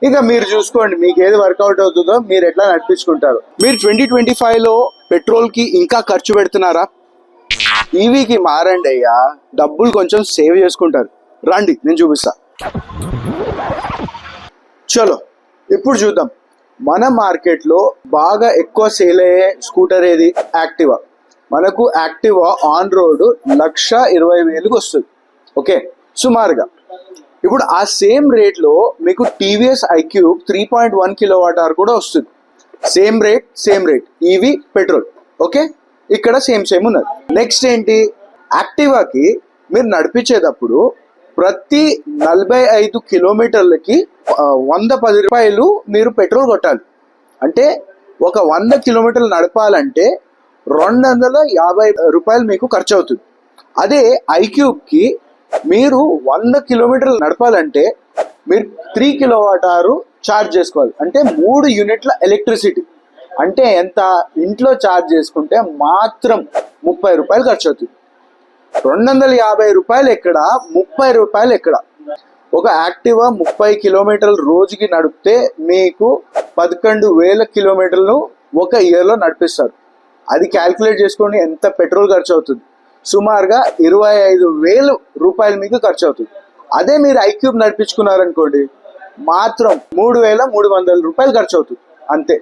ఇక మీరు చూసుకోండి మీకు ఏది వర్కౌట్ అవుతుందో మీరు ఎట్లా నడిపించుకుంటారు. మీరు 2025లో పెట్రోల్ కి ఇంకా ఖర్చు పెడుతున్నారా? ఈవీకి మారండి అయ్యా, డబ్బులు కొంచెం సేవ్ చేసుకుంటారు. రండి నేను చూపిస్తా. చలో ఇప్పుడు చూద్దాం. మన మార్కెట్లో బాగా ఎక్కువ సేల్ అయ్యే స్కూటర్ ఏది? యాక్టివా. మనకు యాక్టివా ఆన్ రోడ్ 1,20,000కి వస్తుంది. ఓకే, సుమారుగా. ఇప్పుడు ఆ సేమ్ రేట్లో మీకు టీవీఎస్ ఐక్యూబ్ 3.1 kWh కూడా వస్తుంది. Same rate EV petrol. Okay, ఇక్కడ సేమ్ ఉన్నది. నెక్స్ట్ ఏంటి? యాక్టివాకి మీరు నడిపించేటప్పుడు ప్రతి 45 కిలోమీటర్లకి 110 రూపాయలు మీరు పెట్రోల్ కొట్టాలి. అంటే ఒక 100 కిలోమీటర్లు నడపాలంటే 250 రూపాయలు మీకు ఖర్చు అవుతుంది. అదే ఐక్యూబ్కి మీరు 100 కిలోమీటర్లు నడపాలంటే మీరు 3 kWh ఛార్జ్ చేసుకోవాలి. అంటే 3 యూనిట్ల ఎలక్ట్రిసిటీ. అంటే ఎంత? ఇంట్లో ఛార్జ్ చేసుకుంటే మాత్రం 30 రూపాయలు ఖర్చు అవుతుంది. 250 రూపాయలు ఎక్కడ, 30 రూపాయలు ఎక్కడ? ఒక యాక్టివా 30 కిలోమీటర్లు రోజుకి నడిపితే మీకు 11,000 కిలోమీటర్లు ఒక ఇయర్లో నడిపిస్తారు. అది క్యాల్కులేట్ చేసుకోండి ఎంత పెట్రోల్ ఖర్చు అవుతుంది. సుమారుగా 25,000 రూపాయలు మీకు ఖర్చు అవుతుంది. అదే మీరు ఐక్యూబ్ నడిపించుకున్నారనుకోండి మాత్రం 3,300 రూపాయలు ఖర్చు అవుతుంది అంతే.